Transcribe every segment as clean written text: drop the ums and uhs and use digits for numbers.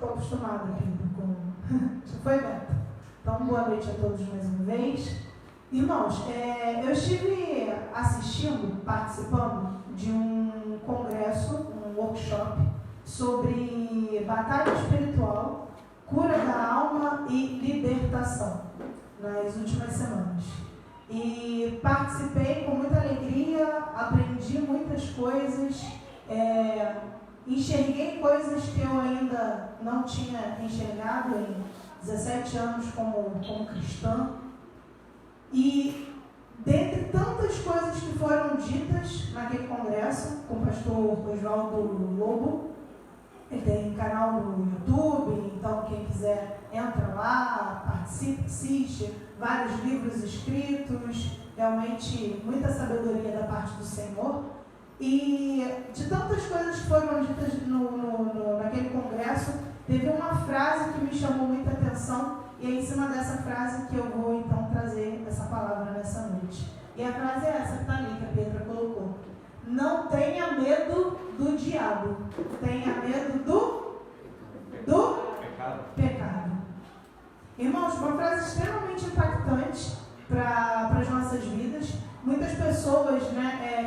Estou acostumada, Pedro, com... Já foi, Beto? Então, boa noite a todos mais uma vez. Irmãos, eu estive participando de um congresso, um workshop sobre batalha espiritual, cura da alma e libertação, nas últimas semanas. E participei com muita alegria, aprendi muitas coisas, enxerguei coisas que eu ainda não tinha enxergado em 17 anos como cristã. E dentre tantas coisas que foram ditas naquele congresso, com o pastor Oswaldo Lobo, ele tem um canal no YouTube, então quem quiser entra lá, participa, assiste, vários livros escritos, realmente muita sabedoria da parte do Senhor. E de tantas coisas que foram ditas naquele congresso, teve uma frase que me chamou muita atenção, e é em cima dessa frase que eu vou então trazer essa palavra nessa noite. E a frase é essa que está ali, que a Petra colocou. Não tenha medo do diabo, tenha medo do pecado. Irmãos, uma frase extremamente impactante para as nossas vidas. Muitas pessoas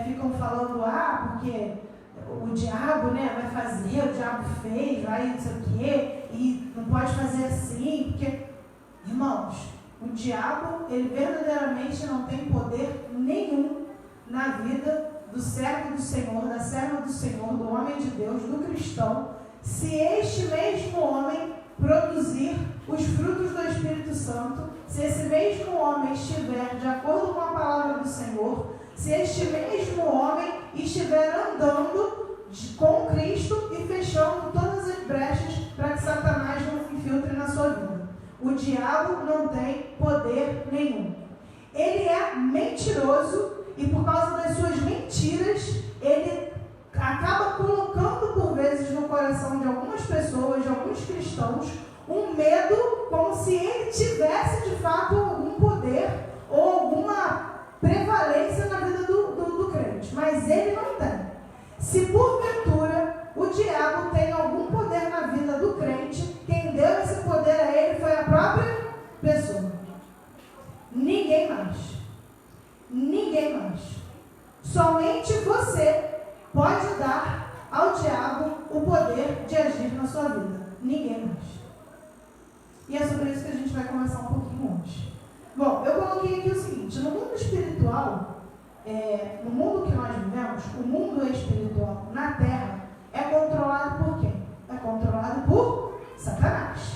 ficam falando, porque o diabo vai fazer, o diabo fez, vai não sei o quê, e não pode fazer assim, porque, irmãos, o diabo, ele verdadeiramente não tem poder nenhum na vida do servo do Senhor, da serva do Senhor, do homem de Deus, do cristão, se este mesmo homem produzir os frutos do Espírito Santo, se esse mesmo homem estiver de acordo com a palavra do Senhor, se este mesmo homem estiver andando com Cristo e fechando todas as brechas para que Satanás não infiltre na sua vida. O diabo não tem poder nenhum. Ele é mentiroso e por causa das suas mentiras, ele acaba colocando por vezes no coração de algumas pessoas, de alguns cristãos, um medo como se ele tivesse de fato algum poder ou alguma prevalência na vida do crente, mas ele não tem. Se porventura o diabo tem algum poder na vida do crente, quem deu esse poder a ele foi a própria pessoa. Ninguém mais. Ninguém mais. Somente você pode dar ao diabo o poder de agir na sua vida. Ninguém mais. E é sobre isso que a gente vai conversar um pouquinho hoje. Bom, eu coloquei aqui o seguinte: no mundo espiritual, no mundo que nós vivemos, o mundo espiritual na Terra é controlado por quem? É controlado por Satanás.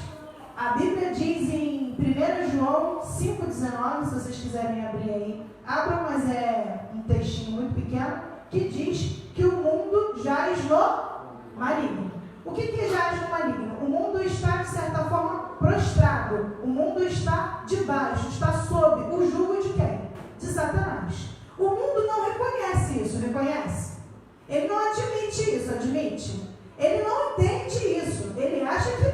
A Bíblia diz em 1 João 5,19, se vocês quiserem abrir aí, abram, mas é um textinho muito pequeno, que diz que o mundo jaz no maligno. O que jaz no maligno? O mundo está, de certa forma, prostrado. O mundo está debaixo, está sob o jugo de quem? De Satanás. O mundo não reconhece isso, reconhece? Ele não admite isso, admite? Ele não entende isso, ele acha que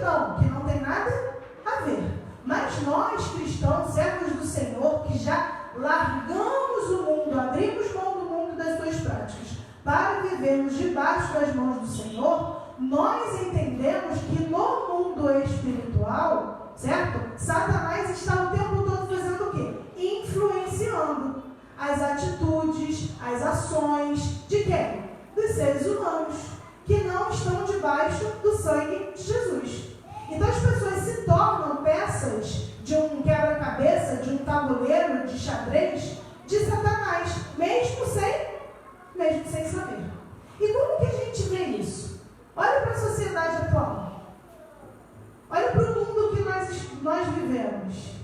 não tem nada a ver. Mas nós, cristãos, servos do Senhor, que já largamos o mundo, abrimos mão do mundo e das suas práticas, para vivermos debaixo das mãos do Senhor, nós entendemos que no mundo espiritual, certo? Satanás está o tempo todo fazendo o quê? Influenciando as atitudes, as ações de quem? Dos seres humanos, que não estão debaixo do sangue de Jesus. Então as pessoas se tornam peças de um quebra-cabeça, de um tabuleiro de xadrez de Satanás, mesmo sem saber. E como que a gente vê isso? Olha para a sociedade atual. Olha para o mundo que nós vivemos.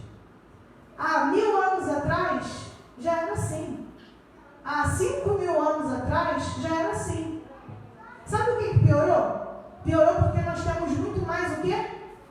Há 1000 anos atrás, já era assim. Há 5.000 anos atrás, já era assim. Sabe o que piorou? Piorou porque nós temos muito mais o quê?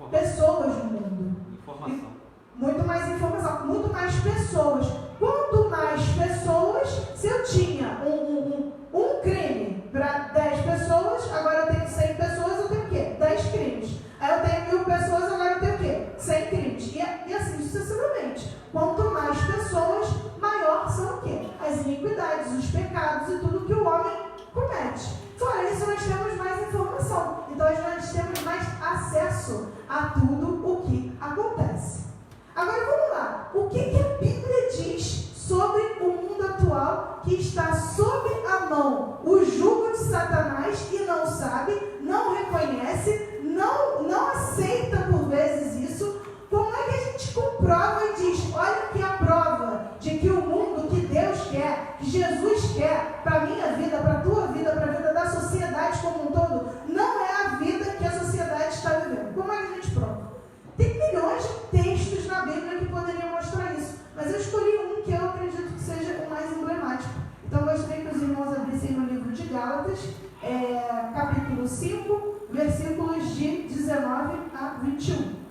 Pessoas no mundo. Informação. Muito mais informação, muito mais pessoas. Quanto mais pessoas, se eu tinha um crime para 10 pessoas, agora eu tenho 100 pessoas, eu tenho o quê? 10 crimes. Aí eu tenho 1000 pessoas, agora eu tenho o quê? 100 crimes. E assim sucessivamente. Quanto mais pessoas, maior são o quê? As iniquidades, os pecados e tudo que o homem comete. Fora isso, nós temos mais informação. Então, nós temos mais acesso a tudo o que acontece. Agora vamos lá. O que a Bíblia diz sobre o mundo atual que está sob a mão, o jugo de Satanás e não sabe, não reconhece, não aceita por vezes isso? Como é que a gente comprova e diz, olha aqui a prova de que o mundo que Deus quer, que Jesus quer para a minha vida, para a tua vida, para a vida da sociedade como um todo, não é a vida que a sociedade está vivendo? Como é que a gente prova? Tem milhões de textos na Bíblia que poderiam mostrar isso, mas eu escolhi um que eu acredito que seja o mais emblemático. Então, eu gostaria que os irmãos abrissem no livro de Gálatas, capítulo 5, versículos de 19 a 21.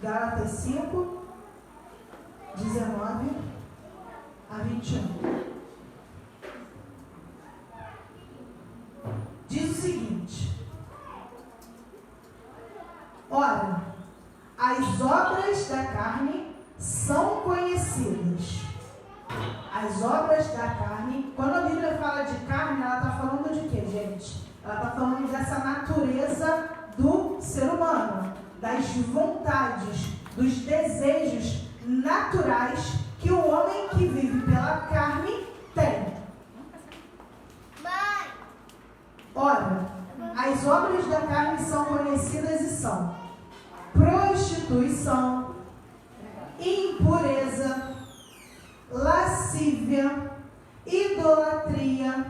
Gálatas 5, 19 a 21. Diz o seguinte: ora, as obras da carne são conhecidas. As obras da carne, quando a Bíblia fala de carne, ela está falando de quê, gente? Ela está falando dessa natureza do ser humano, das vontades, dos desejos naturais que o homem que vive pela carne tem. Ora, as obras da carne são conhecidas e são prostituição, impureza, lascívia, idolatria,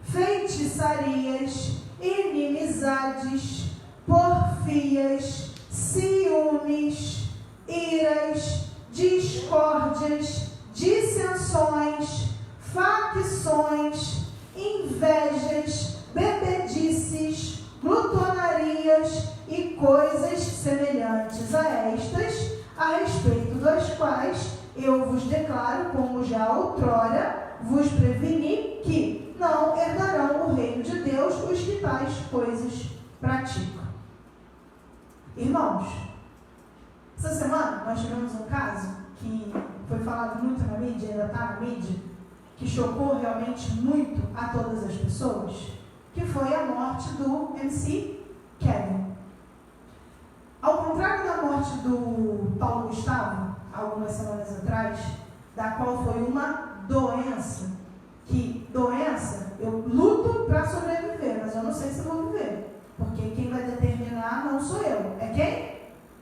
feitiçarias, inimizades, porfias, ciúmes, iras, discórdias, dissensões, facções, invejas, bebedices, glutonarias e coisas semelhantes a estas, a respeito das quais eu vos declaro, como já outrora vos preveni, que não herdarão o reino de Deus os que tais coisas praticam. Irmãos, essa semana nós tivemos um caso que foi falado muito na mídia, ainda está na mídia, que chocou realmente muito a todas as pessoas, que foi a morte do MC Kevin. Ao contrário da morte do Paulo Gustavo, algumas semanas atrás, da qual foi uma doença, que doença, eu luto para sobreviver, mas eu não sei se vou viver, porque quem vai determinar não sou eu, é quem?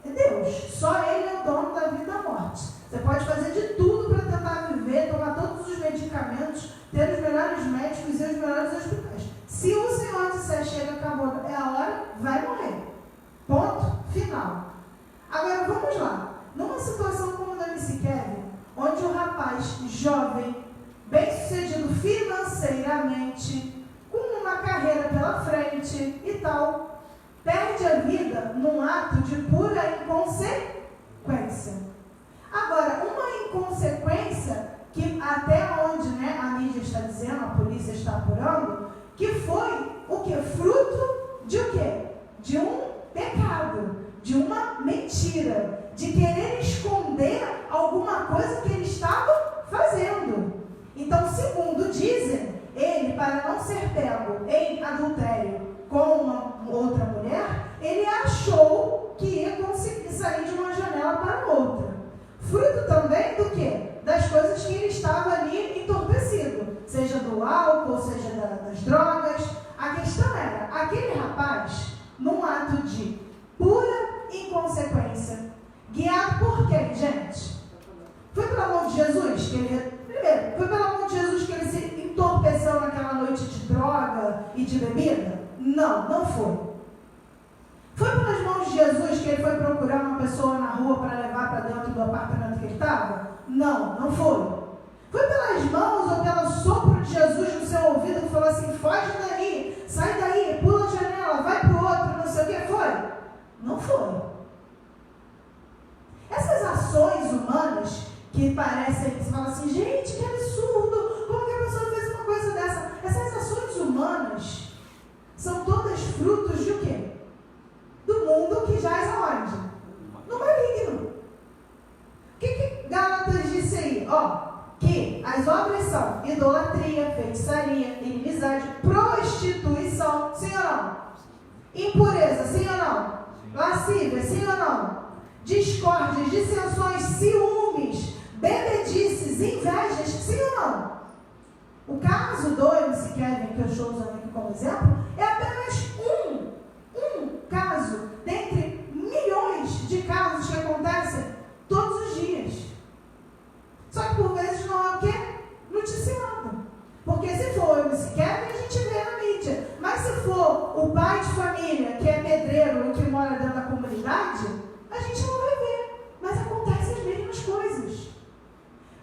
É Deus. Só Ele é o dono da vida e da morte. Você pode fazer de tudo para tentar viver, tomar todos os medicamentos, ter os melhores médicos e os melhores hospitais. Se o Senhor disser, chega, acabou, é a hora, vai morrer. Ponto final. Agora vamos lá. Numa situação como a da MC Kevin, onde o rapaz jovem, bem-sucedido financeiramente, com uma carreira pela frente e tal, perde a vida num ato de pura inconsequência. Agora, uma inconsequência que até onde a mídia está dizendo, a polícia está apurando, que foi o quê? Fruto de o quê? De um pecado, de uma mentira, de querer esconder alguma coisa que ele estava fazendo. Então, segundo dizem, ele, para não ser pego em adultério com uma outra mulher, ele achou que ia conseguir sair de uma janela para outra. Fruto também do quê? Das coisas que ele estava ali entorpecido, seja do álcool, seja das drogas. A questão era, aquele rapaz, num ato de pura inconsequência, guiado por quem, gente? Foi pela mão de Jesus que ele... Primeiro, foi pela mão de Jesus que ele se entorpeceu naquela noite de droga e de bebida? Não, não foi. Foi pelas mãos de Jesus que ele foi procurar uma pessoa na rua para levar para dentro do apartamento que ele estava? Não, não foi. Foi pelas mãos ou pelo sopro de Jesus no seu ouvido que falou assim, foge daí, sai daí, pula a janela, vai para o outro, não sei o que, foi? Não foi. Essas ações humanas que parecem, você fala assim, gente, que absurdo, como que a pessoa fez uma coisa dessa? Essas ações humanas são todas frutos de o quê? Do mundo que jaz aonde? No maligno. que as obras são idolatria, feitiçaria, inimizade, prostituição, sim ou não? Impureza, sim ou não? Lascívia, sim ou não? Discórdias, dissensões, ciúmes, bebedices, invejas, sim ou não? O caso do MC Kevin, que eu estou usando aqui como exemplo, é apenas um caso dentre milhões de casos que acontecem todos os dias. Só que por vezes não é o quê? Noticiado. Porque se for o MC Kevin, a gente vê na mídia. Mas se for o pai de família, que é pedreiro e que mora dentro da comunidade, a gente não vai ver. Mas acontecem as mesmas coisas.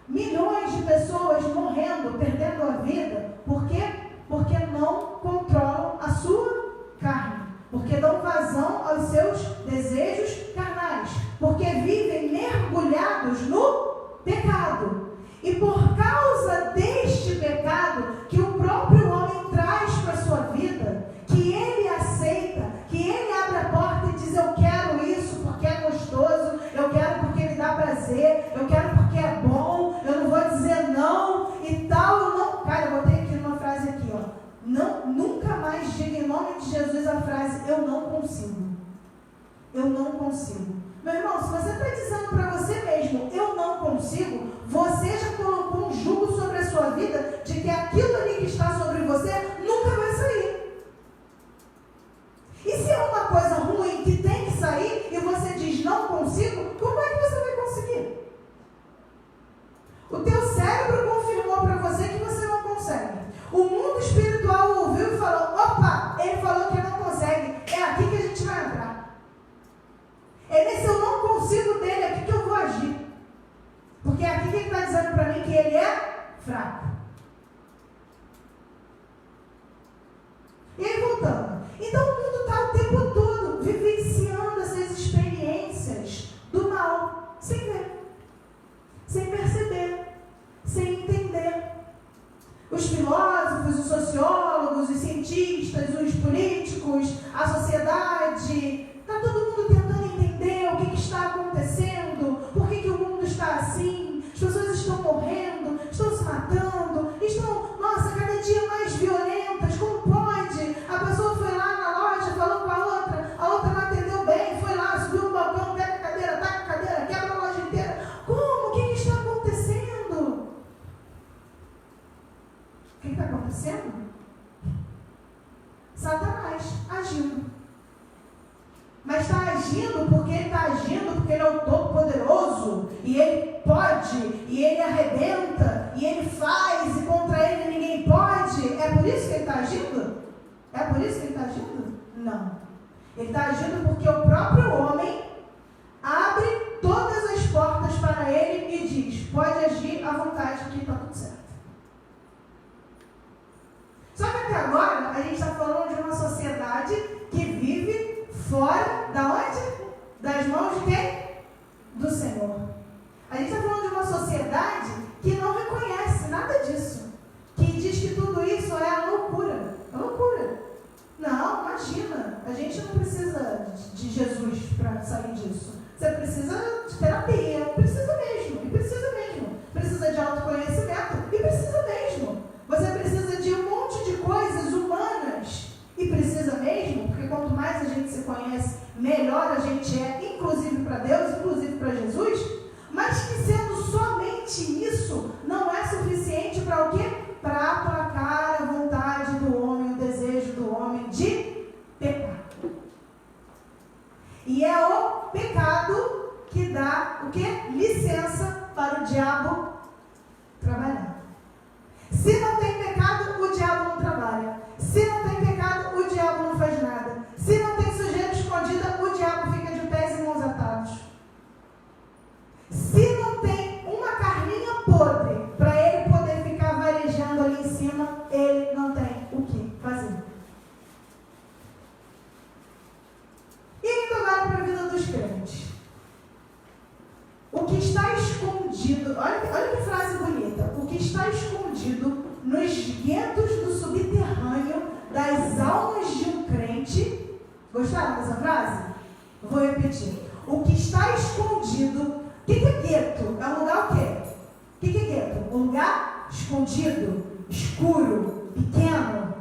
Milhões de pessoas morrendo, perdendo a vida. Por quê? Porque não controlam a sua carne. Porque dão vazão aos seus desejos carnais. Porque vivem mergulhados no pecado. E por causa deste pecado que o próprio homem traz para a sua vida, que ele aceita, que ele abre a porta e diz: eu quero isso porque é gostoso, eu quero porque ele dá prazer, eu quero porque é bom, eu não vou dizer não e tal, eu não. Cara, eu botei aqui uma frase aqui, não, nunca mais diga em nome de Jesus a frase: eu não consigo. Eu não consigo. Meu irmão, se você está dizendo para você mesmo: eu não consigo, você já colocou um jugo sobre a sua vida de que aquilo ali que está sobre você nunca vai sair. E se é uma coisa ruim que tem que sair e você diz: não consigo, como é que você vai conseguir? O teu cérebro confirmou para você que você não consegue. O mundo espiritual ouviu e falou: opa, ele falou que não consegue, é aqui que a gente vai entrar. É nesse eu não consigo dele aqui que eu vou agir. Porque é aqui que ele está dizendo para mim que ele é fraco. E aí voltando. Então o mundo está o tempo todo vivenciando essas experiências do mal, sem ver, sem perceber, sem entender. Os filósofos, os sociólogos, os cientistas, os políticos, a sociedade, está todo mundo tentando entender o que está acontecendo, por que o mundo está assim, as pessoas estão morrendo, estão se matando, estão, nossa, cada dia mais violentas, como pode? A pessoa foi lá na loja, falou com a outra não atendeu bem, foi lá, subiu no balcão, pega a cadeira, taca a cadeira, quebra a loja inteira. Como? O que está acontecendo? O que está acontecendo? Satanás agindo. Mas está agindo porque ele está agindo, porque ele é o Todo-Poderoso, e ele pode, e ele arrebenta, e ele faz, e contra ele ninguém pode. É por isso que ele está agindo? É por isso que ele está agindo? Não. Ele está agindo porque o próprio homem abre todas as portas para ele e diz: pode agir à vontade que está tudo certo. Só que até agora a gente está falando de uma sociedade que vive fora da onde? Das mãos de quem? Do Senhor. A gente está falando de uma sociedade que não reconhece nada disso. Que diz que tudo isso é a loucura. É loucura. Não, imagina. A gente não precisa de Jesus para sair disso. Você precisa de terapia. Precisa mesmo. E precisa mesmo. Precisa de autoconhecimento. E precisa mesmo. Você precisa de um monte de coisas humanas. E precisa mesmo, porque quanto mais a gente se conhece, melhor a gente é, inclusive para Deus, inclusive para Jesus. Mas que sendo somente isso, não é suficiente para o quê? Para aplacar a vontade do homem, o desejo do homem de pecar. E é o pecado que dá o quê? Licença para o diabo trabalhar. Se não tem pecado, o diabo não trabalha. Se não tem pecado, o diabo não faz nada. Se não tem sujeira escondida, o diabo fica de pés e mãos atados. Se não tem uma carninha podre para ele poder ficar varejando ali em cima, ele não tem o que fazer. E indo agora para a vida dos crentes. O que está escondido, olha que frase bonita, o que está escondido nos guetos do subterrâneo das almas de um crente. Gostaram dessa frase? Vou repetir. O que está escondido. O que é gueto? É um lugar o quê? O que é escondido, escuro, pequeno,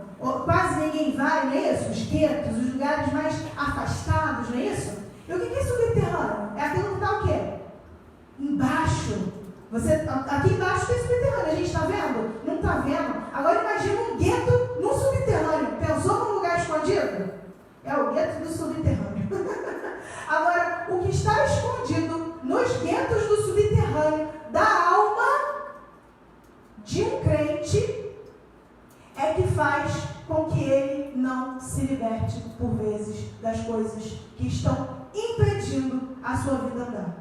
quase ninguém vai, não é isso? Os guetos, os lugares mais afastados, não é isso? E o que é subterrâneo? É aquilo que está o quê? Embaixo. Aqui embaixo tem subterrâneo, a gente está vendo? Não está vendo? Agora imagina um gueto no subterrâneo. Pensou num lugar escondido? É o gueto do subterrâneo. Agora, o que está escondido nos guetos do subterrâneo da alma de um crente é que faz com que ele não se liberte, por vezes, das coisas que estão impedindo a sua vida andar.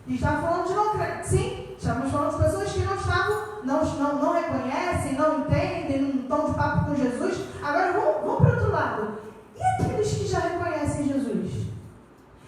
A gente estava falando de não crentes, sim? Estamos falando de pessoas que não reconhecem, não entendem, não estão de papo com Jesus. Agora vamos para o outro lado. E aqueles que já reconhecem Jesus?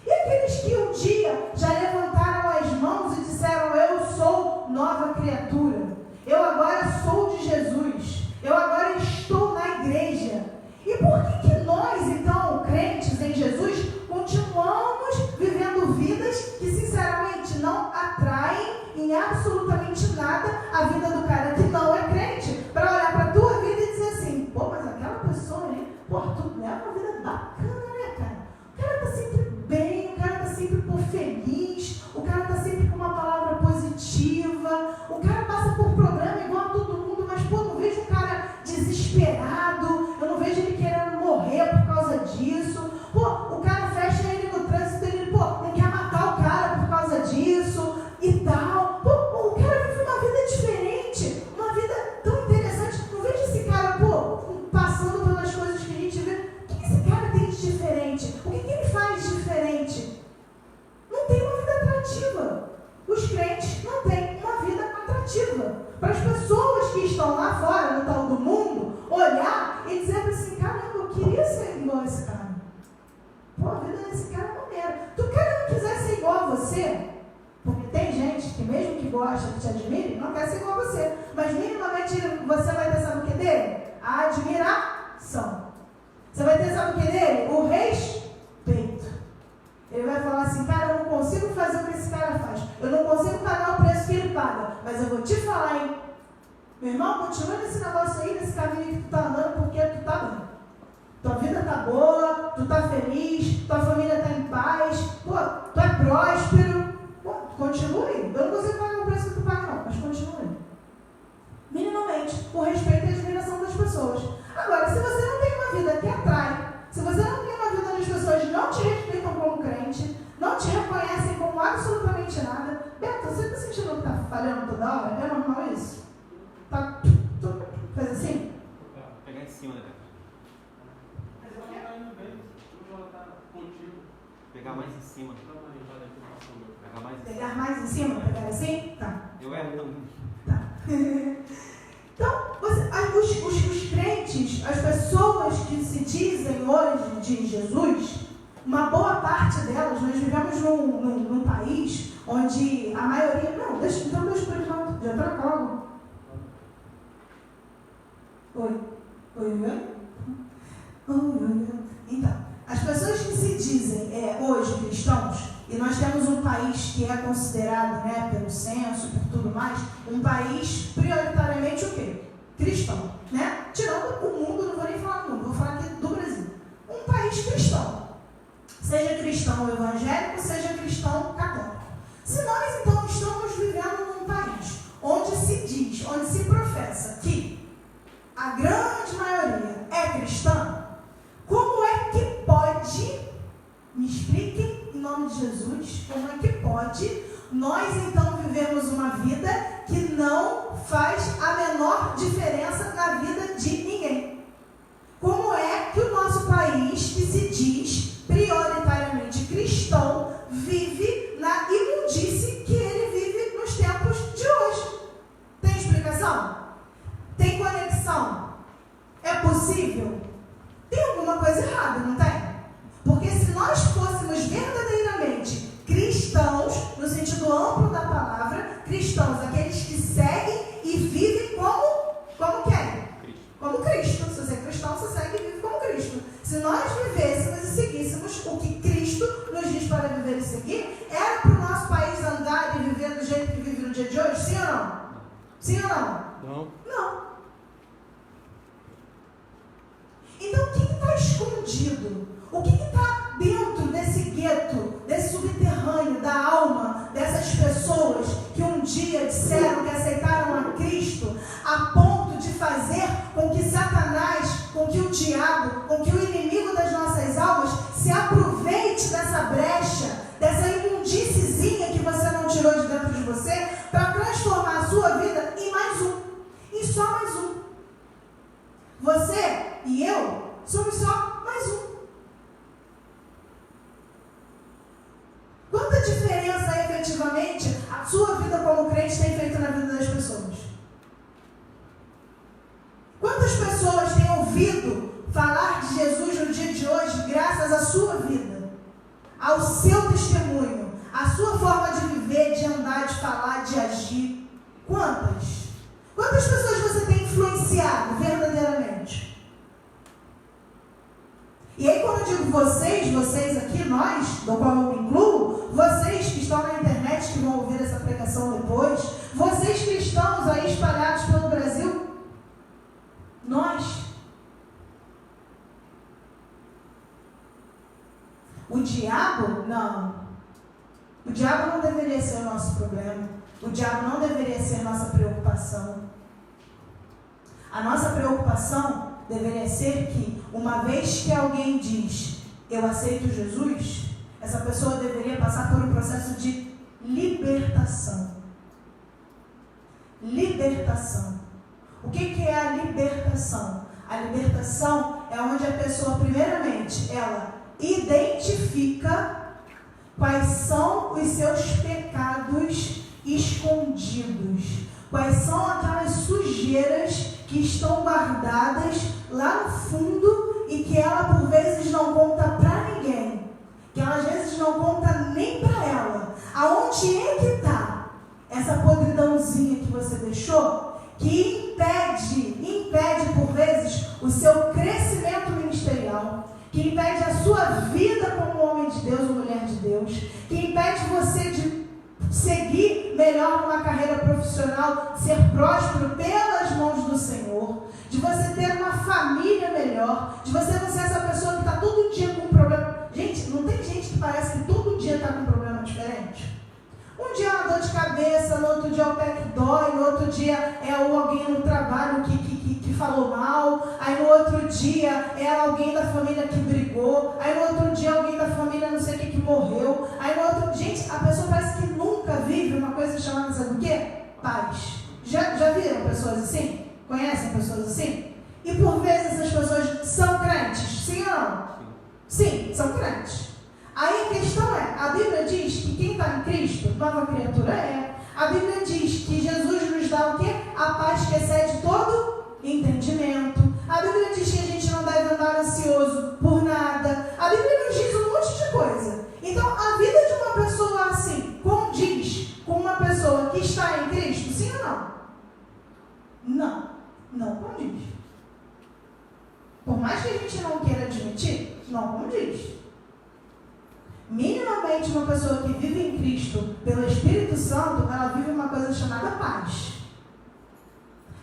E aqueles que um dia já levantaram as mãos e disseram: eu sou nova criatura, eu agora sou de Jesus, eu agora estou na igreja. E por que nós, então, crentes em Jesus, continuamos vivendo vidas que sinceramente não atraem em absolutamente nada a vida do cara que não é crente, para olhar para a tua vida e dizer assim: pô, mas aquela pessoa ali, pô, tu leva uma vida bacana, né, cara? O cara está sempre bem, o cara está sempre feliz, o cara está sempre com uma palavra positiva, o cara passa por problema igual a todo mundo, mas pô, não vejo um cara desesperado, eu não vejo ele querendo morrer por causa disso. Pô, o cara fecha ele no trânsito, ele, pô, não quer matar o cara por causa disso e tal. Pô, o cara vive uma vida diferente, uma vida tão interessante. Não vejo esse cara, pô, passando pelas coisas que a gente vê. O que esse cara tem de diferente? O que ele faz de diferente? Não tem uma vida atrativa. Os crentes não têm uma vida atrativa. Para as pessoas que estão lá fora, no tal do mundo, olhar e dizer assim: caramba, eu queria ser igual a esse cara. Pô, a vida desse cara é maneira. Tu cara não quiser ser igual a você, porque tem gente que mesmo que gosta, que te admire, não quer ser igual a você. Mas minimamente você vai ter, sabe o que dele? A admiração. Você vai ter, sabe o que dele? O respeito. Ele vai falar assim: cara, eu não consigo fazer o que esse cara faz. Eu não consigo pagar o preço que ele paga. Mas eu vou te falar, hein? Meu irmão, continua nesse negócio aí, nesse caminho que tu tá andando, porque tu tá bem. Tua vida tá boa, tu tá feliz, tua família tá em paz, pô, tu é próspero. Pô, continue. Eu não consigo pagar o preço que tu paga, não, mas continue. Minimamente, o respeito e a admiração das pessoas. Agora, se você não tem uma vida que atrai, se você não tem uma vida onde as pessoas não te respeitam como crente, não te reconhecem como absolutamente nada, Beto, você está sentindo que tá falhando toda hora? É normal isso? Tá? Faz assim? Pegar em cima, né, Beto? Pegar mais em cima. Pegar mais em cima? Pegar assim? Tá. Eu erro também. Tá. Então, os crentes, as pessoas que se dizem hoje de Jesus, uma boa parte delas, nós vivemos num país onde a maioria... Não, deixa por enquanto. Já troca logo. Oi. Então, as pessoas que se dizem hoje cristãos, e nós temos um país que é considerado, né, pelo censo, por tudo mais, um país prioritariamente o quê? Cristão, né? Tirando o mundo, não vou nem falar do mundo, vou falar aqui do Brasil. Um país cristão. Seja cristão evangélico, seja cristão católico. Se nós, então, estamos vivendo num país onde se diz, onde se professa que a grande maioria é cristã, como é que pode, me expliquem em nome de Jesus, como é que pode nós então vivemos uma vida que não faz a menor diferença na vida de ninguém? Como é que o nosso país, que se diz prioritariamente cristão, vive na imundície que ele vive nos tempos de hoje? Tem explicação? Tem conexão? É possível? Tem alguma coisa errada, não tem? Porque se nós fôssemos verdadeiramente cristãos, no sentido amplo da palavra, cristãos, aqueles que seguem e vivem como querem? Como Cristo. Se você é cristão, você segue e vive como Cristo. Se nós vivêssemos e seguíssemos o que Cristo nos diz para viver e seguir, era para o nosso país andar e viver do jeito que vive no dia de hoje? Sim ou não? Sim ou não? Não. Não. Então, o que está escondido? O que está dentro desse gueto, desse subterrâneo da alma, dessas pessoas que um dia disseram que aceitaram a Cristo, a ponto de fazer com que Satanás, com que o diabo, com que o inimigo das nossas almas se aproveite dessa brecha, dessa imundíciezinha que você não tirou de dentro de você, para transformar a sua vida em mais um, em só mais um. Você e eu somos só mais um. Quanta diferença efetivamente a sua vida como crente tem feito na vida das pessoas? Quantas pessoas têm ouvido falar de Jesus no dia de hoje graças à sua vida, ao seu testemunho, à sua forma de viver, de andar, de falar, de agir? Quantas? Quantas pessoas você tem influenciado verdadeiramente? E aí, quando eu digo vocês aqui, nós, do qual eu me incluo, vocês que estão na internet, que vão ouvir essa pregação depois, vocês cristãos aí espalhados pelo Brasil, nós. O diabo, não. O diabo não deveria ser o nosso problema. O diabo não deveria ser nossa preocupação. A nossa preocupação deveria ser que, uma vez que alguém diz, eu aceito Jesus, essa pessoa deveria passar por um processo de libertação. Libertação. O que é a libertação? A libertação é onde a pessoa, primeiramente, ela identifica quais são os seus pecados escondidos. Quais são aquelas sujeiras que estão guardadas lá no fundo e que ela por vezes não conta para ninguém, que ela às vezes não conta nem para ela. Aonde é que está essa podridãozinha que você deixou, que impede por vezes o seu crescimento ministerial, que impede a sua vida como homem de Deus ou mulher de Deus, que impede você de seguir melhor numa carreira profissional, ser próspero pelas mãos do Senhor, de você ter uma família melhor, de você não ser essa pessoa que está todo dia com um problema. Gente, não tem gente que parece que todo dia está com um problema diferente? Um dia é uma dor de cabeça, no outro dia é o pé que dói, no outro dia é alguém no trabalho que falou mal, aí no outro dia é alguém da família que brigou, aí no outro dia alguém da família não sei o que morreu, aí no outro... Gente, a pessoa parece que nunca vive uma coisa chamada, sabe o quê? Paz. Já viram pessoas assim? Conhecem pessoas assim? E por vezes essas pessoas são crentes, sim ou não? Sim, são crentes. Aí a questão é, a Bíblia diz que quem está em Cristo, nova criatura é. A Bíblia diz que Jesus nos dá o quê? A paz que excede todo entendimento. A Bíblia diz que a gente não deve andar ansioso por nada. A Bíblia nos diz um monte de coisa. Então, a vida de uma pessoa assim, condiz com uma pessoa que está em Cristo, sim ou não? Não, não condiz. Por mais que a gente não queira admitir, não condiz. Minimamente uma pessoa que vive em Cristo pelo Espírito Santo, ela vive uma coisa chamada paz.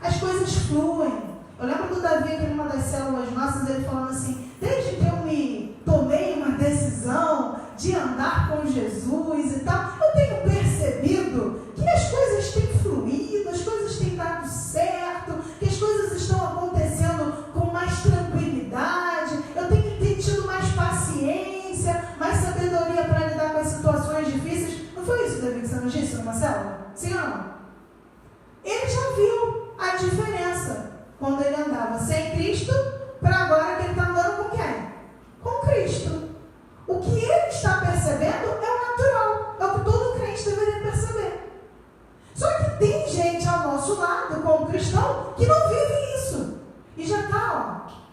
As coisas fluem. Eu lembro do Davi aqui numa das células nossas, ele falando assim, desde que eu me tomei uma decisão de andar com Jesus e tal, eu tenho percebido que as coisas têm fluído, as coisas têm dado certo, que as coisas estão acontecendo com mais tranquilidade, eu tenho tido mais paciência, mais sabedoria para lidar com as situações difíceis. Não foi isso, Davi, que você nos disse numa célula? Sim ou não? Ele já viu a diferença quando ele andava sem Cristo para agora que ele está andando com quem? Com Cristo. O que ele está percebendo é o natural, é o que todo crente deveria perceber. Só que tem gente ao nosso lado, como cristão, que não vive isso. E já está, ó,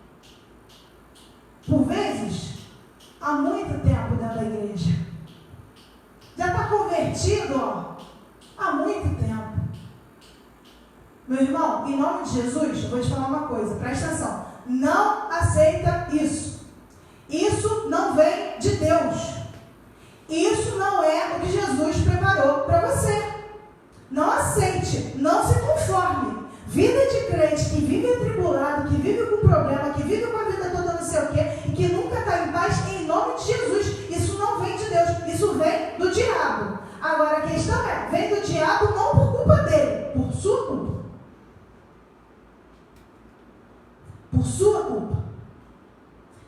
por vezes, há muito tempo dentro da igreja. Já está convertido, ó, há muito tempo. Meu irmão, em nome de Jesus, eu vou te falar uma coisa, presta atenção. Não aceita isso. Isso não vem de Deus. Isso não é o que Jesus preparou para você. Não aceite, não se conforme. crente que vive atribulado, que vive com problema, que vive com a vida toda não sei o quê, e que nunca está em paz, em nome de Jesus. Isso não vem de Deus, isso vem do diabo. Agora a questão é, vem do diabo não por culpa dele, por sua culpa. Por sua culpa.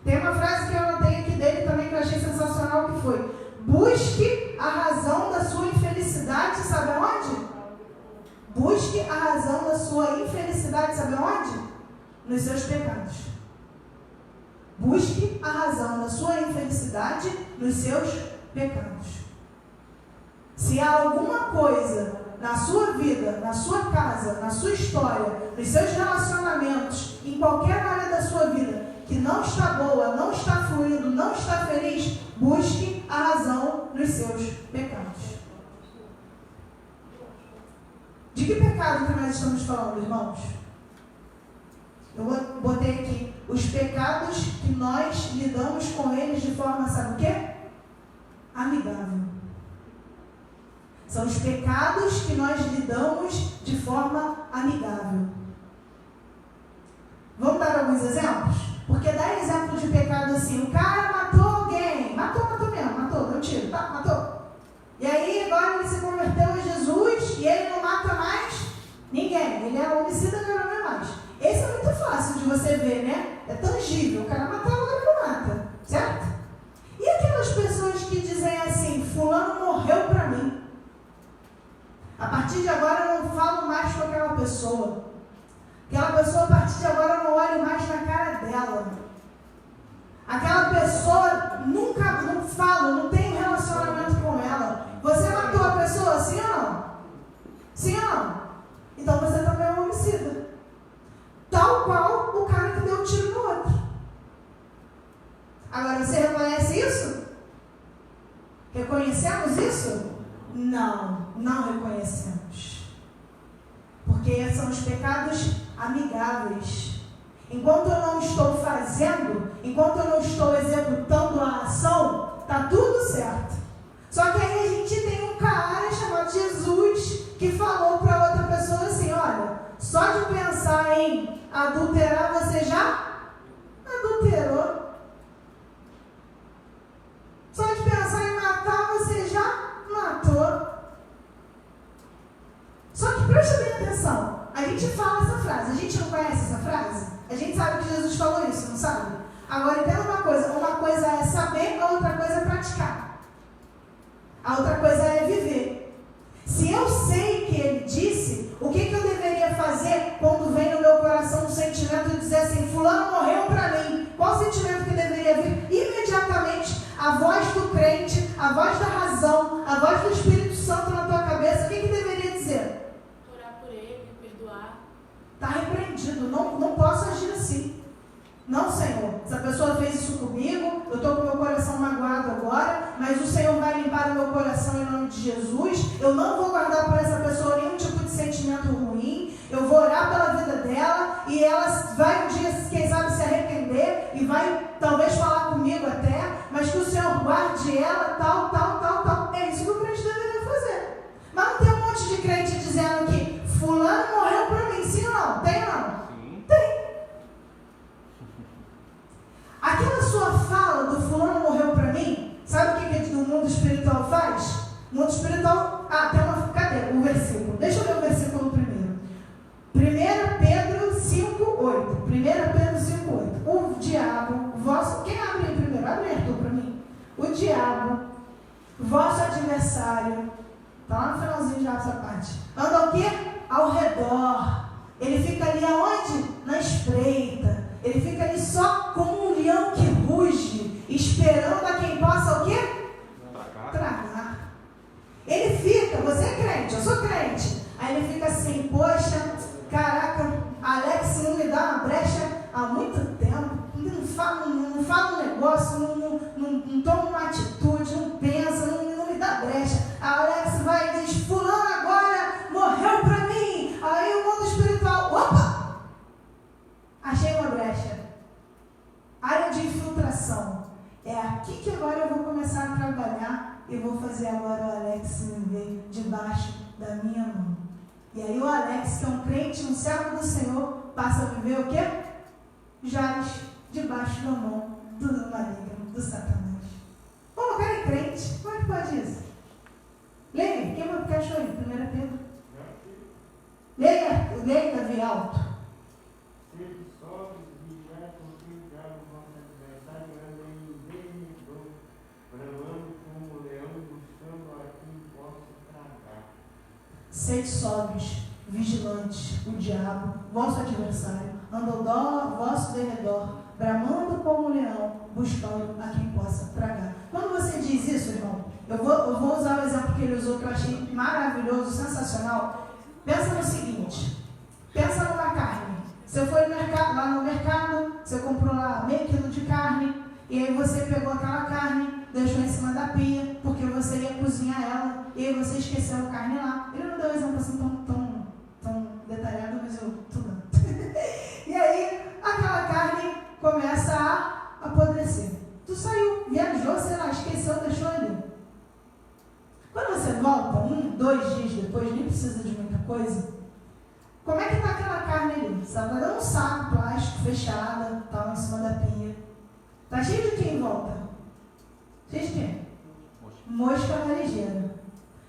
Tem uma frase que eu anotei aqui dele também que eu achei sensacional, que foi: busque a razão da sua infelicidade, sabe aonde? Busque a razão da sua infelicidade, sabe aonde? Nos seus pecados. Busque a razão da sua infelicidade nos seus pecados. Se há alguma coisa na sua vida, na sua casa, na sua história, nos seus relacionamentos, em qualquer área da sua vida, que não está boa, não está fluindo, não está feliz, busque a razão nos seus pecados. De que pecado que nós estamos falando, irmãos? Eu botei aqui os pecados que nós lidamos com eles de forma, sabe o quê? Amigável. São os pecados que nós lidamos de forma amigável. Vamos dar alguns exemplos? Porque dar exemplo de pecado assim, o cara matou alguém, matou mesmo, deu um tiro, tá, matou. E aí agora ele se converteu a Jesus e ele não mata mais ninguém, ele é homicida, agora não é mais. Esse é muito fácil de você ver, né? É tangível, o cara matou, agora não mata, certo? E aquelas pessoas que dizem assim, fulano morreu pra mim. A partir de agora eu não falo mais com aquela pessoa. Aquela pessoa, a partir de agora, eu não olho mais na cara dela. Aquela pessoa, nunca, não falo, não tenho relacionamento com ela. Você matou a pessoa, sim ou não? Sim ou não? Então você também é um homicida. Tal qual o cara que deu um tiro no outro. Agora, você reconhece isso? Reconhecemos isso? Não, não reconhecemos. Porque são os pecados amigáveis. Enquanto eu não estou fazendo, enquanto eu não estou executando a ação, está tudo certo. Só que aí a gente tem um cara chamado Jesus que falou para outra pessoa assim, olha, só de pensar em adulterar, você já adulterou. Só de pensar em matar, você já matou. Só que preste bem atenção. A gente fala essa frase. A gente não conhece essa frase? A gente sabe que Jesus falou isso, não sabe? Agora, entenda uma coisa é saber, a outra coisa é praticar. A outra coisa é viver. Se eu sei que ele disse, o que eu deveria fazer quando vem no meu coração um sentimento de dizer assim, fulano morreu para mim? Qual o sentimento que deveria vir? Imediatamente, a voz do crente, a voz da razão, a voz do Espírito Santo na tua cabeça, o que deveria dizer? Orar por ele, perdoar. Está repreendido, não posso agir assim. Não, Senhor, essa pessoa fez isso comigo, eu estou com o meu coração magoado agora, mas o Senhor vai limpar o meu coração em nome de Jesus, eu não vou guardar por essa pessoa nenhum tipo de sentimento ruim, eu vou orar pela vida dela, e ela vai um dia, quem sabe, se arrepender, e vai talvez falar comigo até, mas que o Senhor guarde ela, tal. É isso que o crente deveria fazer. Mas não tem um monte de crente dizendo que fulano morreu por mim, sim ou não? Tem ou não? Sim. Tem. Aquela sua fala do fulano morreu pra mim, sabe o que o mundo espiritual faz? O mundo espiritual, cadê o versículo? Deixa eu ler o versículo primeiro. 1 Pedro 5:8. 1 Pedro 5:8. O diabo, quem abre aí primeiro? Abre Arthur pra mim. O diabo, vosso adversário, tá lá no finalzinho já essa parte, anda o quê? Ao redor. Ele fica ali aonde? Na espreita. Ele fica ali só como um leão que ruge, esperando a quem possa o quê? Tragar. Ele fica, você é crente, eu sou crente. Aí ele fica assim, poxa, caraca, Alex não me dá uma brecha há muito tempo. Não fala um negócio, não toma uma atitude, não pensa, não me dá brecha. A Alex vai e diz, fulano agora morreu pra mim. Aí o mundo espiritual, opa! Achei uma brecha. Área de infiltração. É aqui que agora eu vou começar a trabalhar e vou fazer agora o Alex me ver debaixo da minha mão. E aí o Alex, que é um crente, um servo do Senhor, passa a viver o quê? Jaz debaixo da mão do maligno, do Satanás. Pô, o cara é crente, como é que pode isso? Leia, quem que achou aí? 1 Pedro. Leia, Davi, alto. Sede sóbrios, vigiai, porque o diabo, vosso adversário, anda em derredor, bramando como um leão, buscando a quem possa tragar. Sede sóbrios, vigilantes, o diabo, vosso adversário, anda ao vosso derredor, bramando como um leão, buscando a quem possa tragar. Quando você diz isso, irmão, eu vou usar o exemplo que ele usou, que eu achei maravilhoso, sensacional. Pensa no seguinte, pensa numa carne. Você foi lá no mercado, você comprou lá meio quilo de carne, e aí você pegou aquela carne, deixou em cima da pia, porque você ia cozinhar ela, e aí você esqueceu a carne lá. Ele não deu um exemplo assim tão detalhado, mas eu tô dando. E aí, aquela carne começa a apodrecer. Tu saiu, viajou, sei lá, esqueceu, deixou ali. Quando você volta, 2 dias depois, nem precisa de muita coisa, como é que está aquela carne ali? Você está dando um saco plástico, fechada, tá em cima da pia. Está cheio de quem em volta? Cheio de quem? Mosca marejeira.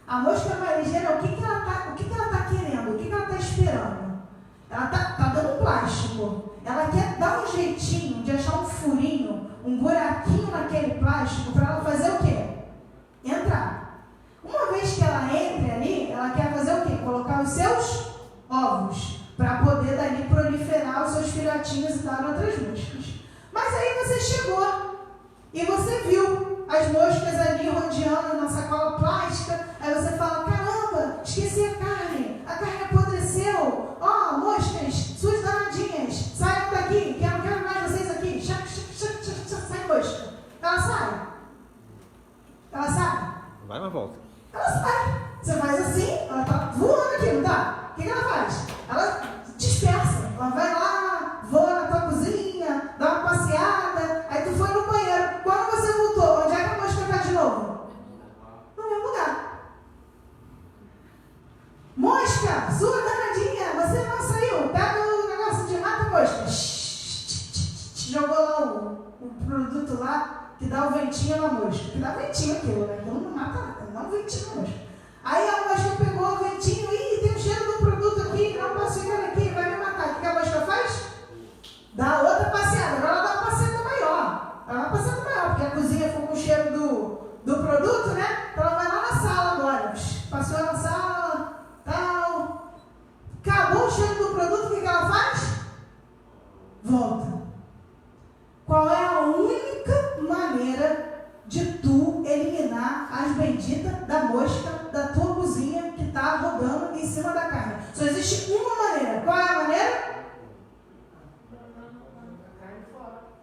A mosca marejeira, o que ela está querendo? O que ela está esperando? Ela está dando plástico. Ela quer dar um jeitinho de achar um furinho, um buraquinho naquele plástico para ela fazer o quê? Entrar. Uma vez que ela entre ali, ela quer fazer o quê? Colocar os seus ovos, para poder dali proliferar os seus filhotinhos e dar outras moscas. Mas aí você chegou e você viu as moscas ali rodeando na sacola plástica, aí você fala, caramba, esqueci a carne apodreceu, moscas, suas danadinhas, saiam daqui, que eu não quero mais vocês aqui, sai mosca. Ela sai? Vai, mas volta. Ela sai. Você faz assim, ela tá voando aqui, não tá? O que ela faz? Ela dispersa. Ela vai lá, voa na tua cozinha, dá uma passeada, aí tu foi no banheiro. Quando você voltou, onde é que a mosca tá de novo? No mesmo lugar. Mosca, sua danadinha, você não saiu. Pega o negócio de mata mosca. Jogou lá o produto lá que dá o ventinho na mosca. Que dá ventinho aquilo, né? Então não mata nada, dá um ventinho na mosca. Aí a mosca pegou o ventinho, tem o cheiro do produto aqui, não posso ficar aqui, vai me matar. O que a mosca faz? Dá outra passeada, agora ela dá uma passeada maior. Ela dá uma passeada maior, porque a cozinha ficou com o cheiro do produto, né? Então ela vai lá na sala agora. Passou na sala, tal. Acabou o cheiro do produto, o que ela faz? Volta. Qual é a única maneira de tu eliminar as benditas da mosca da tua cozinha que está rodando em cima da carne? Só existe uma maneira. Qual é a maneira?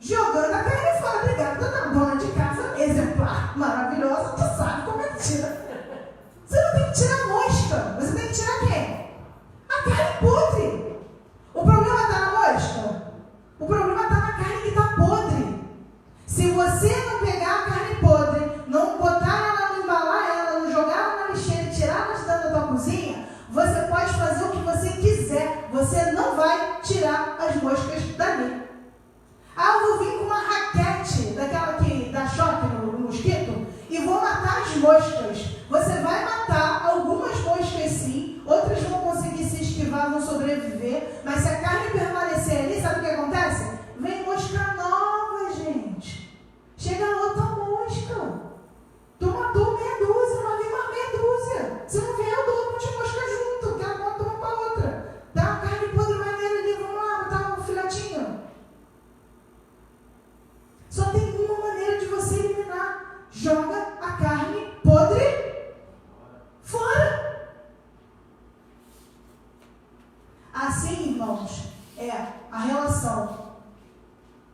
Jogando a carne fora. Obrigada, dona de casa exemplar, maravilhosa, tu sabe como é que tira. Você não tem que tirar a mosca, você tem que tirar quem? A carne podre. O problema está na mosca? O problema está na carne que está podre. Se você não pegar a carne podre, não botar ela, não embalar ela, não jogar ela na lixeira e tirar ela de dentro da tua cozinha, você pode fazer o que você quiser. Você não vai tirar as moscas dali. Eu vou vir com uma raquete, daquela que dá choque no mosquito, e vou matar as moscas. Você vai matar algumas moscas sim, outras vão conseguir se esquivar, vão sobreviver, mas se a carne permanecer ali, sabe o que acontece? Vem mosca nova, gente. Chega outra mosca. Tu matou meia dúzia, mas vem mais meia dúzia. Se não vier, eu dou um monte de mosca junto, que ela bota uma para outra. Dá uma carne podre maneira ali, vamos lá, botar um filhotinho. Só tem uma maneira de você eliminar. Joga a carne podre fora. Assim, irmãos, é a relação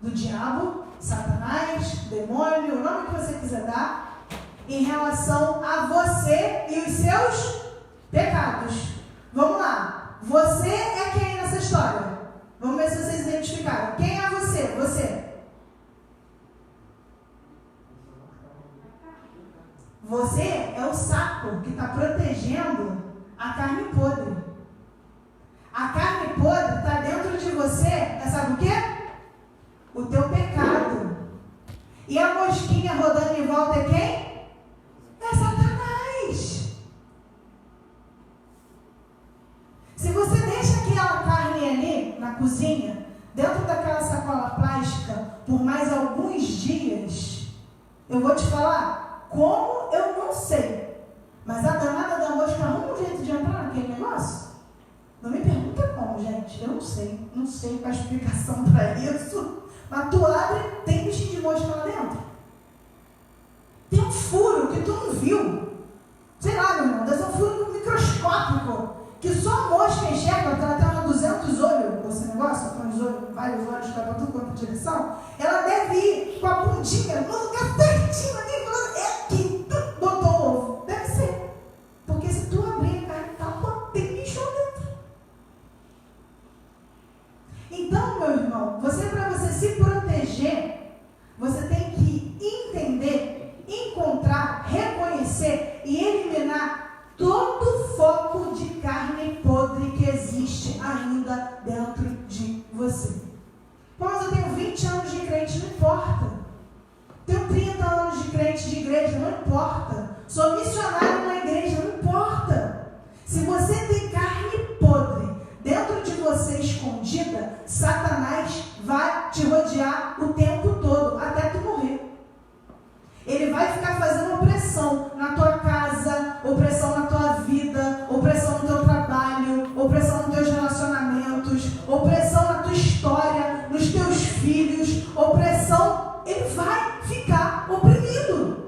do diabo, Satanás, demônio, o nome que você quiser dar, em relação a você e os seus pecados. Vamos lá. Você é quem nessa história? Vamos ver se vocês identificaram. Quem é você? Você. Você é o saco que está protegendo a carne podre. A carne podre está dentro de você, sabe o quê? O teu pecado. E a mosquinha rodando em volta é quem? É Satanás. Se você deixa aquela carne ali na cozinha, dentro daquela sacola plástica, por mais alguns dias, eu vou te falar, como eu não sei, mas a danada da mosca arruma um jeito de entrar naquele negócio. Não me pergunta como, gente, eu não sei qual a explicação para isso, mas tu abre, tem bichinho de mosca lá dentro. Tem um furo que tu não viu, sei lá, meu irmão, deve ser um furo microscópico, que só a mosca enxerga, porque ela tem uns 200 olhos, esse negócio, com os olhos, vários olhos para tudo quanto é direção, ela deve ir com a pontinha no lugar certinho ali, falando, é aqui, tu botou o ovo. Deve ser. Porque se tu abrir a carne, tá, tem bicho lá dentro. Então, meu irmão, para você se proteger, você tem que entender, encontrar, reconhecer e eliminar todo foco de carne podre que existe ainda dentro de você. Mas eu tenho 20 anos de crente, não importa. Tenho 30 anos de crente de igreja, não importa. Sou missionário na igreja, não importa. Se você tem carne podre dentro de você escondida, Satanás vai te rodear o tempo todo, até tu morrer. Ele vai ficar fazendo opressão na tua casa, opressão na tua vida, opressão no teu trabalho, opressão nos teus relacionamentos, opressão na tua história, nos teus filhos, opressão, ele vai ficar oprimido.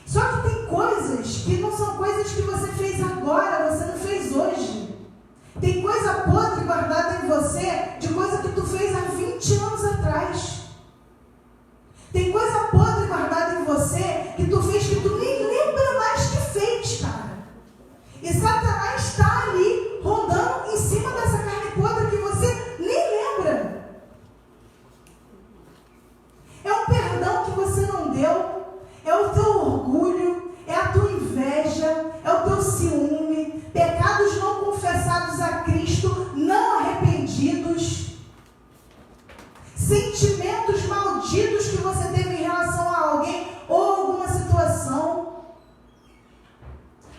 Só que tem coisas que não são coisas que você fez agora, você não fez hoje. Tem coisa podre guardada em você, de coisa que tu fez há 20 anos atrás. Tem coisa podre guardada em você que tu fez que tu nem lembra mais que fez, cara. E Satanás está ali, rondando em cima dessa carne podre que você nem lembra. É um perdão que você não deu, é o teu orgulho, é a tua inveja, é o teu ciúme, pecados não confessados a Cristo, não arrependidos, sentimentos malditos que você teve em relação a alguém ou alguma situação.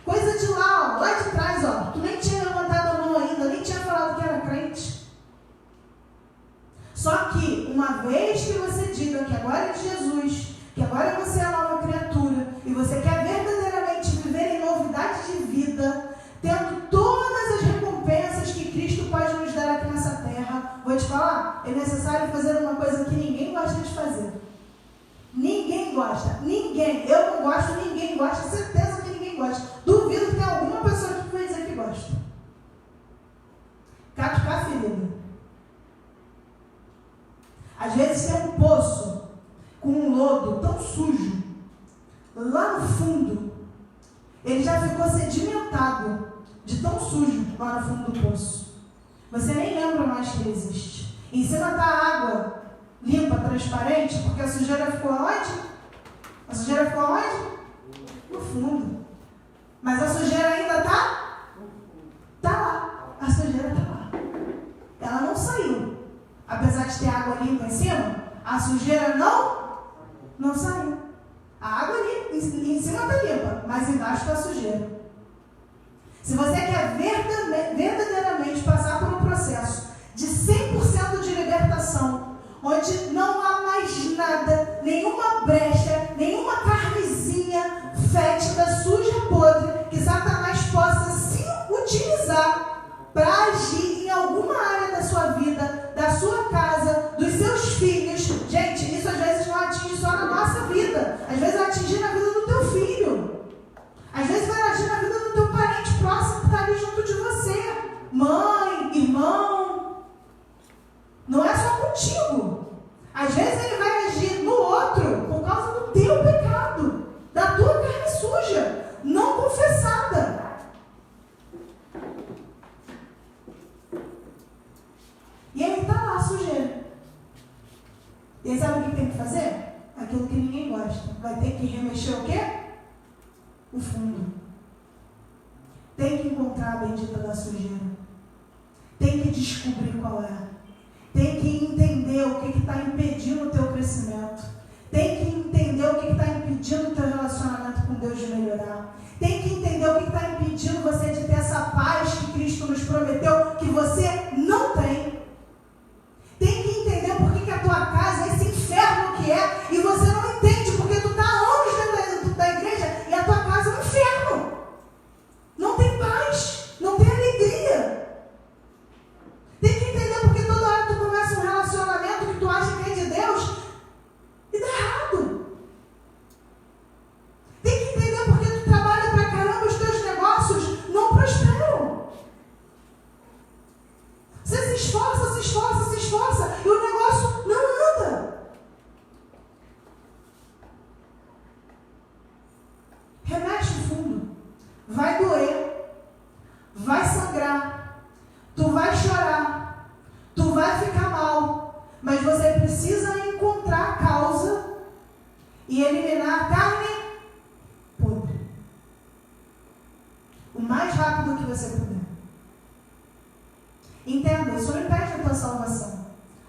Coisa de lá, ó, lá de trás, ó. Tu nem tinha levantado a mão ainda, nem tinha falado que era crente. Só que, uma vez que você diga que agora é de Jesus, que agora você é a nova criatura, e você quer verdadeiramente viver em novidade de vida, tendo todas as recompensas que Cristo pode nos dar aqui nessa terra, vou te falar, é necessário fazer uma coisa que ninguém gosta de fazer. Ninguém gosta, ninguém. Eu não gosto, ninguém gosta, certeza que ninguém gosta. Duvido que tenha alguma pessoa que vai dizer que gosta. Catucar ferida. Às vezes tem um poço com um lodo tão sujo, lá no fundo, ele já ficou sedimentado de tão sujo lá no fundo do poço. Você nem lembra mais que ele existe. Em cima está a água limpa, transparente, porque a sujeira ficou onde? A sujeira ficou onde? No fundo. Mas a sujeira ainda está? Está lá. A sujeira está lá. Ela não saiu. Apesar de ter água limpa em cima, a sujeira não saiu. A água ali em cima está limpa, mas embaixo está a sujeira. Se você quer verdadeiramente passar por um processo de 100% de libertação, onde não há mais nada, nenhuma brecha, nenhuma carnezinha fétida, suja, podre, que Satanás possa se utilizar para agir em alguma área da sua vida, da sua casa, dos seus filhos. Gente, isso às vezes não atinge só na nossa vida, às vezes vai atingir na vida do teu filho, às vezes vai agir na vida do teu parente próximo que está ali junto de você, mãe, irmão. Não é só contigo. Às vezes ele vai agir no outro por causa do teu pecado, da tua carne suja, não confessada. E aí está lá a sujeira. E aí sabe o que tem que fazer? Aquilo que ninguém gosta. Vai ter que remexer o quê? O fundo. tem que encontrar a bendita da sujeira. Tem que descobrir qual é. Tem que entender o que está impedindo o teu crescimento. Tem que entender o que está impedindo o teu relacionamento com Deus de melhorar. Tem que entender o que está impedindo você de ter essa paz que Cristo nos prometeu, que você não tem. Tem que entender por que a tua casa é esse inferno que é, e você não entende porque tu está longe dentro da igreja e a tua casa é um inferno. Não tem paz, não tem alegria. Tem que entender porque toda hora tu começa um relacionamento que tu acha que é de Deus e dá errado. Tem que entender porque tu trabalha pra caramba, os teus negócios não prosperam. Você se esforça, e o negócio não anda. Remexe o fundo. Vai doer. Vai sangrar. Tu vai chorar. Tu vai ficar mal. Mas você precisa encontrar a causa e eliminar a carne podre. O mais rápido que você puder. Entenda, isso não impede a tua salvação.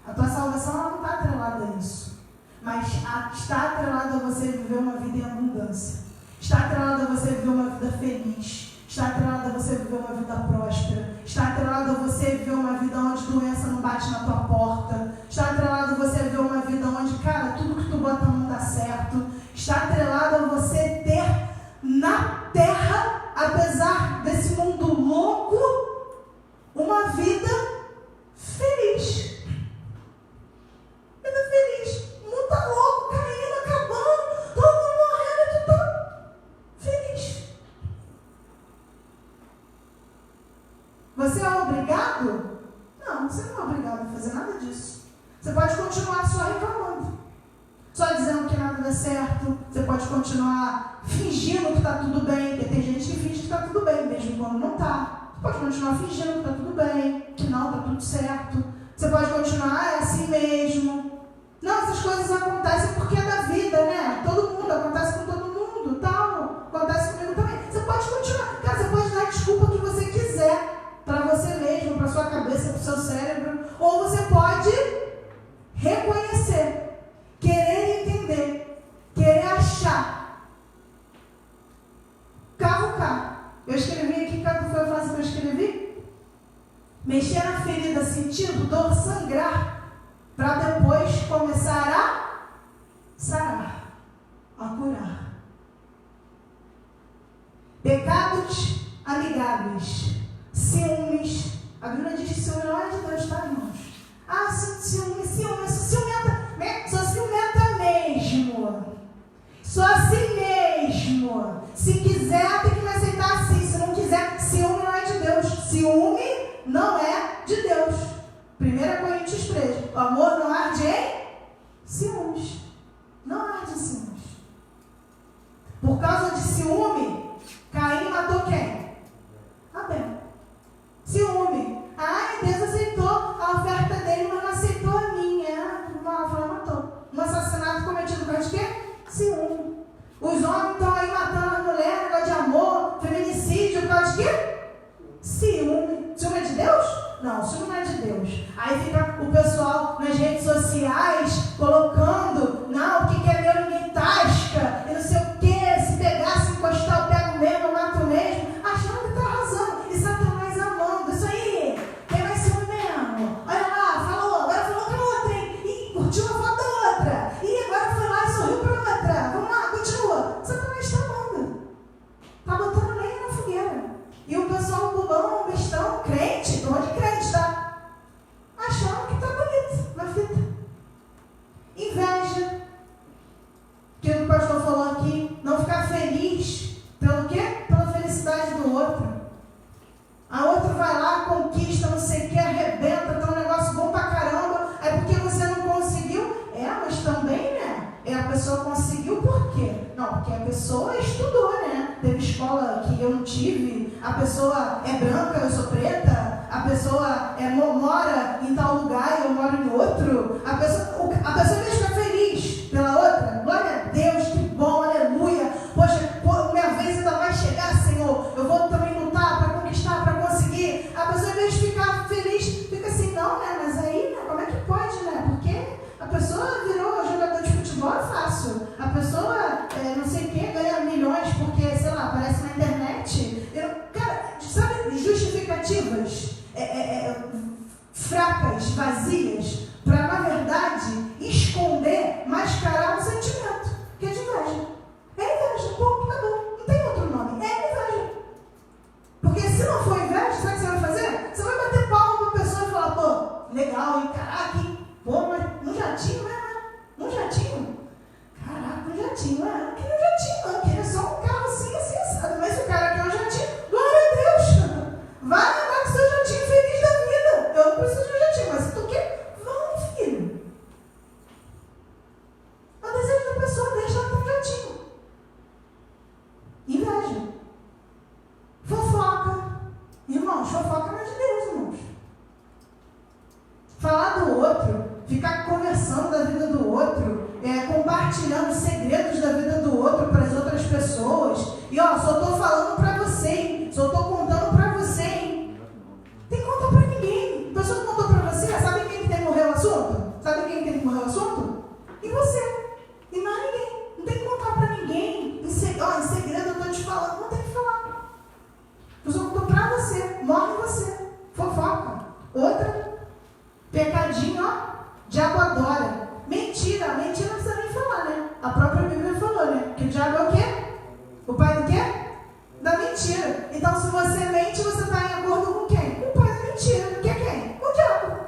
A tua salvação ela não está atrelada a isso. Mas está atrelada a você viver uma vida em abundância. Está atrelada a você viver uma vida feliz. Está atrelada a você viver uma vida próspera. Está atrelada a você viver uma vida onde doença não bate na tua porta. Está atrelada a você viver uma vida onde, cara, tudo que tu bota a mão dá certo. Está atrelada a você ter na terra, apesar desse mundo louco, uma vida feliz. Vida feliz. O mundo tá louco, caindo, acabando, todo mundo morrendo e tu tá feliz. Você é obrigado? Não, você não é obrigado a fazer nada disso. Você pode continuar só reclamando. Só dizendo que nada dá certo. Você pode continuar fingindo que está tudo bem, porque tem gente que finge que está tudo bem, mesmo quando não está. Você pode continuar fingindo que está tudo bem, que não, está tudo certo. Você pode continuar, é assim mesmo. Não, essas coisas acontecem porque é da vida, né? Todo mundo, acontece com todo mundo, tal. Acontece comigo também. Você pode continuar. Cara, você pode dar a desculpa que você quiser para você mesmo, para sua cabeça, para o seu cérebro. Ou você pode reconhecer, querer entender, querer achar. Cavucar. Eu escrevi aqui, qual foi a frase que eu escrevi? Mexer na ferida, sentindo dor, sangrar, para depois começar a sarar, a curar. Pecados amigáveis, ciúmes. A Bíblia diz que ciúme não é de Deus, tá, irmãos? Ah, ciúme, sou ciumenta mesmo. Sou assim mesmo. Se quiser, tem que me aceitar assim. Se não quiser, ciúme não é de Deus. Ciúme não é de Deus. 1 Coríntios 3. O amor não arde em ciúmes. Não arde em ciúmes. Por causa de ciúme, Caim matou quem? Abel. Ciúme. Ai, Deus aceitou a oferta dele, mas não aceitou a minha. Matou. Um assassinato cometido por causa de quê? Ciúme. Os homens estão aí matando as mulheres, negócio de amor, feminicídio, por causa de quê? Ciúme. Ciúme é de Deus? Não, ciúme não é de Deus. Aí fica o pessoal nas redes sociais colocando, não, o que é meu ninguém tasca, e não sei o quê, se pegar, se encostar, eu pego mesmo, eu mato mesmo, achando que está arrasando. E Satanás amando. Isso aí, tem mais ciúme mesmo. Olha lá, agora falou com a outra, hein? E curtiu a foto da outra. E agora foi lá e sorriu para outra. Vamos lá, continua. Satanás está amando. Está botando lenha na fogueira. E o pessoal bobão, bestão, crente, tô de crente, tá? Achando que tá bonito na fita. Inveja. Que o pastor falou aqui, não ficar feliz pelo quê? Pela felicidade do outro. A outra vai lá, conquista, não sei o que, arrebenta, tá um negócio bom pra caramba. É porque você não conseguiu? É, mas também, né? A pessoa conseguiu por quê? Não, porque a pessoa estudou, né? Teve escola que eu não tive, a pessoa é branca, eu sou preta, a pessoa mora em tal lugar e eu moro em outro. A pessoa mesmo fica feliz pela outra. Glória a Deus, que bom, aleluia. Poxa, minha vez ainda vai chegar, Senhor. Eu vou também lutar placas vazias para, na verdade, esconder, mascarar um sentimento, que é de inveja. É inveja, ponto, acabou. Não tem outro nome, é inveja. Porque se não for inveja, sabe o que você vai fazer? Você vai bater palma para a pessoa e falar, pô, legal, hein, caraca, hein? Pô, mas um jatinho, né? Um jatinho? Caraca, um jatinho, não queria um jatinho, não, queria só um carro assim, assim, assado. Mas se o cara quer um jatinho, glória a Deus! Vai andar com seu jatinho feliz da vida. Eu não preciso de um jatinho, mas se tu quer, vamos, filho. O desejo da pessoa deixa ela ter um jatinho. Inveja. Fofoca. Irmãos, fofoca não é de Deus, irmãos. Falar do outro, ficar conversando da vida do outro, compartilhando segredos da vida do outro para as outras pessoas. E ó, só estou falando para você, hein? Só estou contando para você, hein? Tem que contar para ninguém. A pessoa que contou para você, sabe quem que tem que morrer o assunto? Sabe quem que tem que morrer o assunto? E você. E mais ninguém. Não tem que contar para ninguém. Em segredo eu estou te falando, não tem que falar. A pessoa contou para você, morre você. Fofoca. Outra, pecadinho, ó, diabo adora. Mentira, mentira não precisa nem falar, né? A própria Bíblia falou, né? Que o diabo é o quê? O pai do quê? Da mentira. Então, se você mente, você está em acordo com quem? Com o pai da mentira. Que é quem? O diabo.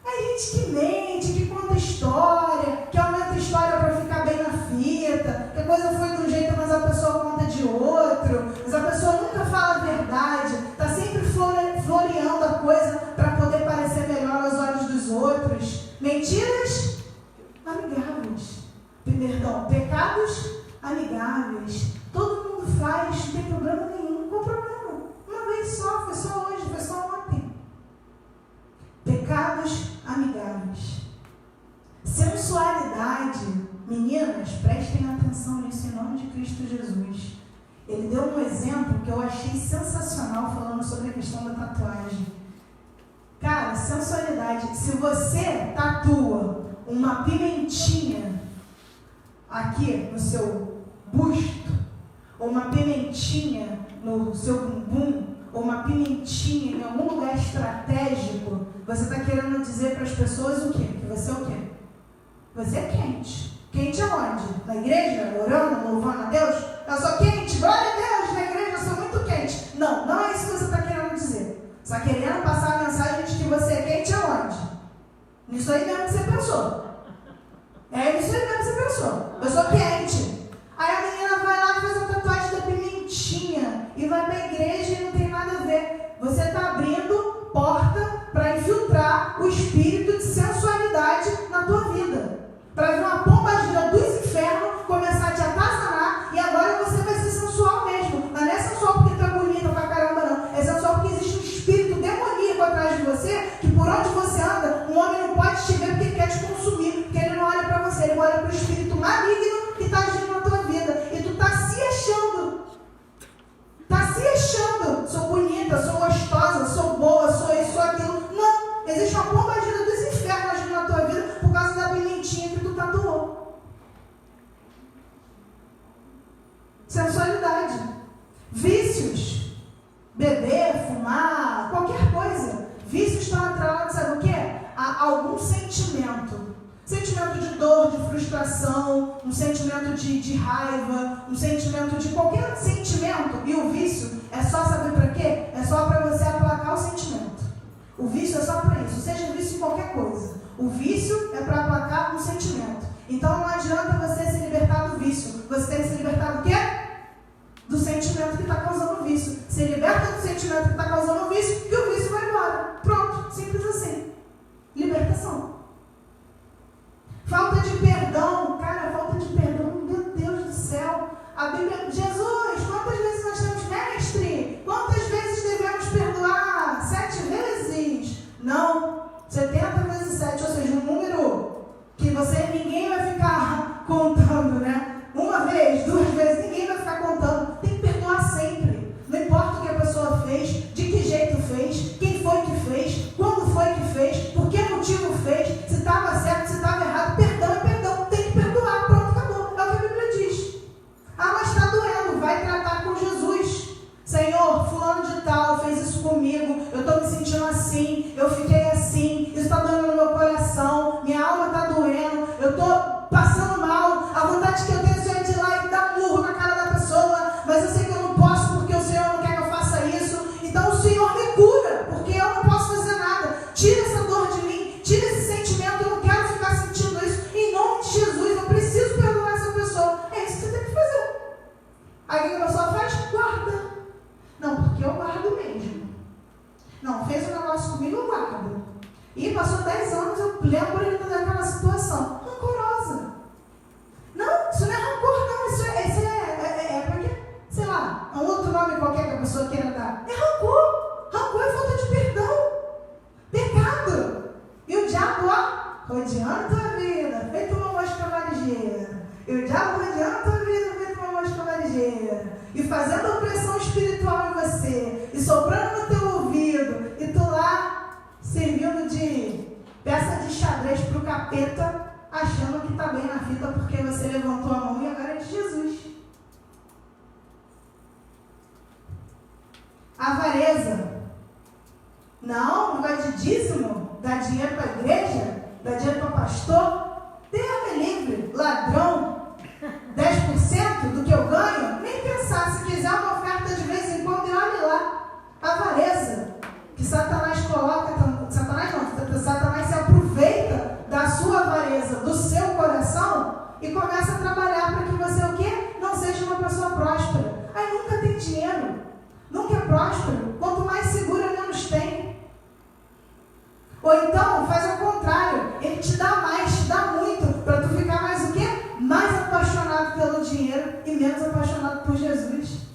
É gente que mente, que conta história, que aumenta a história para ficar bem na fita, que a coisa foi de um jeito, mas a pessoa conta de outro, mas a pessoa nunca fala a verdade, está sempre floreando a coisa para poder parecer melhor aos olhos dos outros. Mentiras amigáveis. Perdão, pecados amigáveis. Todo mundo faz, não tem problema nenhum. Qual o problema? Uma vez só, foi só hoje, foi só ontem. Pecados amigáveis. Sensualidade. Meninas, prestem atenção nisso em nome de Cristo Jesus. Ele deu um exemplo que eu achei sensacional falando sobre a questão da tatuagem. Cara, sensualidade. Se você tatua uma pimentinha aqui no seu busto, ou uma pimentinha no seu bumbum, ou uma pimentinha em algum lugar estratégico, você está querendo dizer para as pessoas o quê? Que você é o quê? Você é quente. Quente aonde? Na igreja? Orando, louvando a Deus? Eu sou quente, glória a Deus, na igreja eu sou muito quente. Não, não é isso que você está querendo dizer. Você está querendo passar a mensagem de que você é quente aonde? Nisso aí mesmo que você pensou. É isso aí mesmo que você pensou. Eu sou quente. Aí a menina vai lá e faz a tatuagem da pimentinha e vai para a igreja e não tem nada a ver. Você está abrindo porta para infiltrar o espírito de sensualidade na tua vida. Para vir uma pombagira dos infernos começar a te atazanar e agora você vai ser sensual mesmo. Mas não é sensual porque tu é bonita pra caramba, não. É sensual porque existe um espírito demoníaco atrás de você, que por onde você anda, um homem não pode te ver porque ele quer te consumir, porque ele não olha para você, ele olha para o espírito maligno que está agindo na tua vida. E tu está se achando. Está se achando. Sou bonita, sou gostosa, sou boa, sou isso, sou aquilo. Não. Existe uma pombagira dos infernos agindo na tua vida por causa da pimentinha que tu tatuou. Sensualidade. Vícios. Beber, fumar, qualquer coisa. Vícios estão atrelados, sabe o quê? A algum sentimento. Sentimento de dor, de frustração, um sentimento de raiva, um sentimento de qualquer sentimento. E o vício é só, saber para quê? É só para você aplacar o sentimento. O vício é só para isso, seja vício em qualquer coisa. O vício é para aplacar um sentimento. Então não adianta você se libertar do vício. Você tem que se libertar do quê? Do sentimento que está causando o vício. Se liberta do sentimento que está causando o vício, que o vício vai embora. Pronto, simples assim. Libertação. Falta de perdão. Cara, falta de perdão, meu Deus do céu. A Bíblia, Jesus, quantas vezes nós temos, mestre? Quantas vezes devemos perdoar? 7 vezes? Não, 70 vezes 7, ou seja, um número que ninguém vai ficar contando, né? Uma vez, 2 vezes, ninguém vai ficar contando. Tem que perdoar sempre. Não importa o que a pessoa fez, de que jeito fez. Aí o que a pessoa faz? Guarda. Não, porque eu guardo mesmo. Não, fez um negócio comigo, eu guardo. E passou 10 anos, eu lembro ainda daquela situação. Rancorosa. Não, isso não é rancor, não. Isso é sei lá, um outro nome qualquer que a pessoa queira dar. É rancor. Rancor é falta de perdão. Pecado. E o diabo, ó, rodeando tua vida, feito uma mosca varejeira. E o diabo rodeando tua vida, feito uma mosca varejeira. E fazendo opressão espiritual em você. E soprando no teu ouvido. E tu lá, servindo de peça de xadrez pro capeta, achando que tá bem na fita porque você levantou a mão e agora é de Jesus. Avareza. Não vai de dízimo, dá dinheiro para a igreja, dá dinheiro para o pastor. Deus me livre, ladrão. 10% do que eu ganho, nem pensar. Se quiser uma oferta de vez em quando, e olhe lá. Avareza, que Satanás coloca, Satanás se aproveita da sua avareza, do seu coração e começa a trabalhar para que você o quê? Não seja uma pessoa próspera. Aí nunca tem dinheiro, nunca é próspero. Quanto mais seguro, menos tem. Ou então, faz ao contrário, ele te dá mais, te dá muito, para tu ficar mais o quê? Mais apaixonado pelo dinheiro e menos apaixonado por Jesus.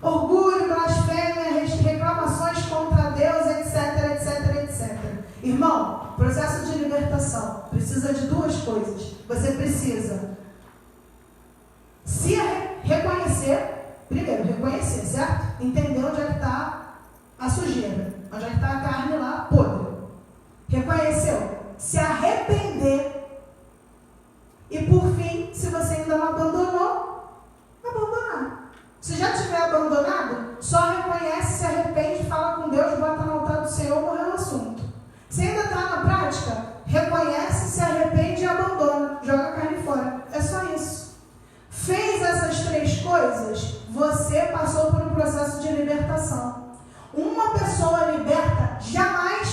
Orgulho, blasfêmia, reclamações contra Deus, etc, etc, etc. Irmão, processo de libertação precisa de duas coisas. Você precisa se reconhecer, primeiro, reconhecer, certo? Entender onde é que está a sujeira, onde é que está a carne lá podre. Reconheceu? Se arrepender. E por fim, se você ainda não abandonou, abandonar. Se já tiver abandonado, só reconhece, se arrepende, fala com Deus, bota no altar do Senhor, morreu o assunto. Se ainda está na prática, reconhece, se arrepende e abandona, joga a carne fora. É só isso. Fez essas três coisas, você passou por um processo de libertação. Uma pessoa liberta jamais,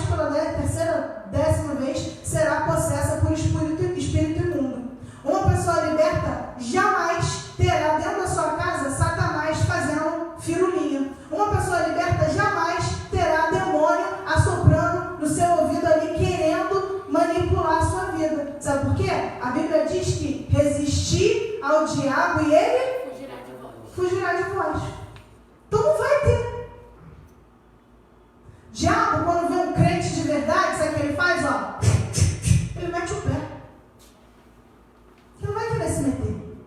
pela terceira, 10ª vez, será possessa por espírito imundo. Uma pessoa liberta jamais terá dentro da sua casa Satanás fazendo firulinha. Uma pessoa liberta jamais terá demônio assoprando no seu ouvido ali, querendo manipular a sua vida. Sabe por quê? A Bíblia diz que resistir ao diabo e ele fugirá de vós. Então não vai ter. Diabo, quando vê um crente de verdade, sabe o que ele faz? Ó, ele mete o pé. Ele não vai querer se meter.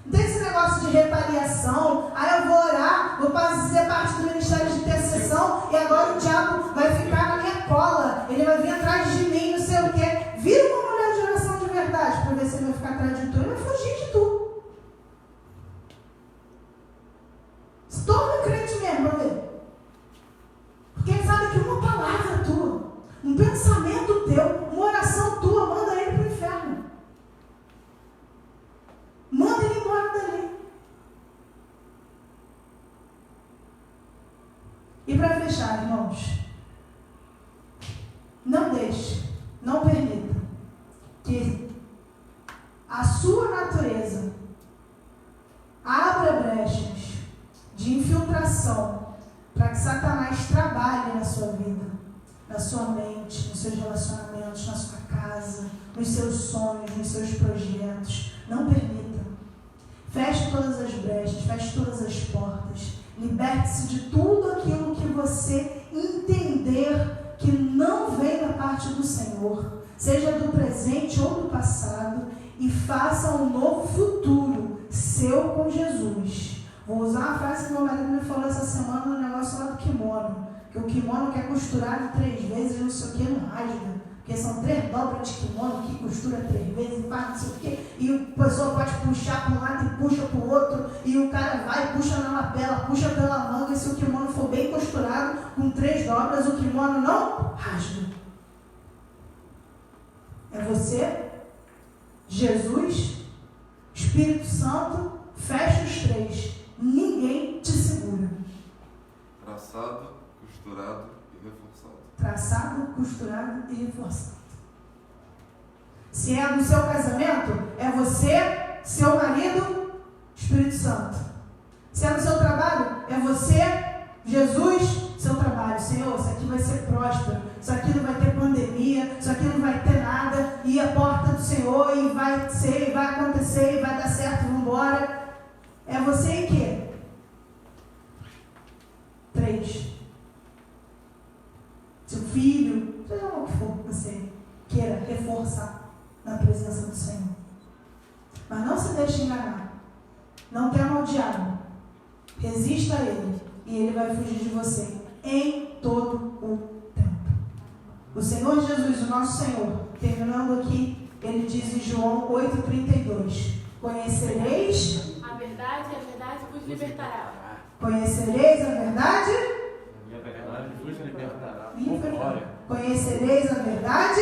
Não tem esse negócio de retaliação. Aí eu vou orar, vou fazer parte do ministério de intercessão e agora o diabo vai ficar na minha cola. Ele vai vir atrás de mim, não sei o quê. Vira uma mulher de oração de verdade para ver se ele vai ficar atrás de tu. Ele vai fugir de tu. Se torna crente mesmo, pra ver. Porque ele sabe que uma palavra tua, um pensamento teu, uma oração tua, manda ele para o inferno. Manda ele embora dali. E para fechar, irmãos, não deixe, não permita que a sua natureza abra brechas de infiltração para que Satanás trabalhe na sua vida, na sua mente, nos seus relacionamentos, na sua casa, nos seus sonhos, nos seus projetos. Não permita. Feche todas as brechas, feche todas as portas. Liberte-se de tudo aquilo que você entender que não vem da parte do Senhor, seja do presente ou do passado, e faça um novo futuro seu com Jesus. Vou usar uma frase que meu marido me falou essa semana no negócio lá do kimono. Que o kimono quer costurar de 3 vezes, não sei o que, não rasga. Porque são 3 dobras de kimono que costura 3 vezes e faz não sei o que. E o pessoa pode puxar para um lado e puxa para o outro. E o cara vai e puxa na lapela, puxa pela manga. E se o kimono for bem costurado, com 3 dobras, o kimono não rasga. É você, Jesus, Espírito Santo, fecha os 3. Ninguém te segura. Traçado, costurado e reforçado. Traçado, costurado e reforçado. Se é no seu casamento, é você, seu marido, Espírito Santo. Se é no seu trabalho, é você, Jesus, seu trabalho. Senhor, isso aqui vai ser próspero, isso aqui não vai ter pandemia, isso aqui não vai ter nada, e a porta do Senhor, e vai ser, e vai acontecer, e vai dar certo, vamos embora. É você e quê? 3. Seu filho, seja lá o que for que você queira reforçar na presença do Senhor. Mas não se deixe enganar. Não tema o diabo. Resista a ele e ele vai fugir de você em todo o tempo. O Senhor Jesus, o nosso Senhor, terminando aqui, ele diz em João 8,32: Conhecereis a verdade vos libertará. Conhecereis a verdade? E a verdade vos libertará. Conhecereis a verdade?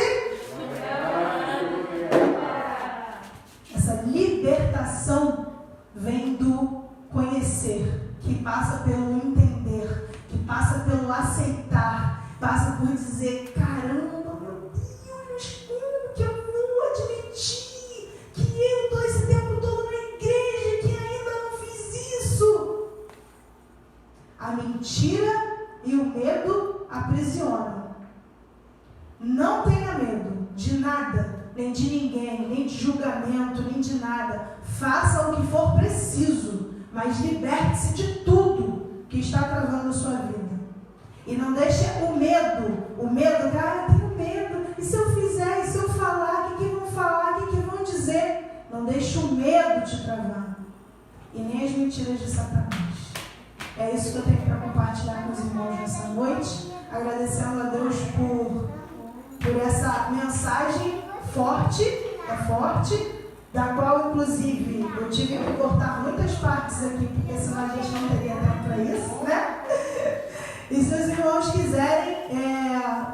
Essa libertação vem do conhecer, que passa pelo entender, que passa pelo aceitar, passa por dizer: caramba, meu Deus, como que eu vou admitir que eu estou esse tempo todo na igreja, que ainda não fiz isso? A mentira e o medo aprisionam. Não tenha medo de nada, nem de ninguém, nem de julgamento, nem de nada. Faça o que for preciso, mas liberte-se de tudo que está travando a sua vida. E não deixe o medo, cara, eu tenho medo, e se eu fizer, e se eu falar, o que vão falar, o que vão dizer? Não deixe o medo te travar, e nem as mentiras de Satanás. É isso que eu tenho para compartilhar com os irmãos nessa noite, agradecendo a Deus por essa mensagem forte, da qual, inclusive, eu tive que cortar muitas partes aqui, porque senão a gente não teria tempo para isso, né? E se os irmãos quiserem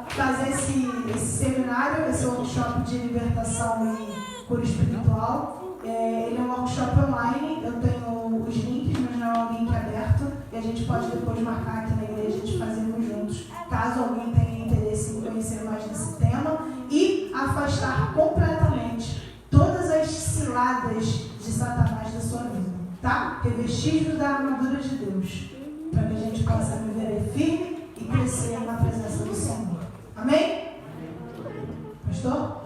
fazer esse seminário, esse workshop de libertação e cura espiritual, ele é um workshop online, eu tenho os links, mas não é um link aberto, e a gente pode depois marcar aqui na igreja de fazermos juntos, caso alguém tenha interesse em conhecer mais desse tema, e afastar completamente todas as ciladas de Satanás da sua vida, tá? Revestir da armadura de Deus, para que a gente possa viver firme e crescer na presença do Senhor. Amém? Pastor?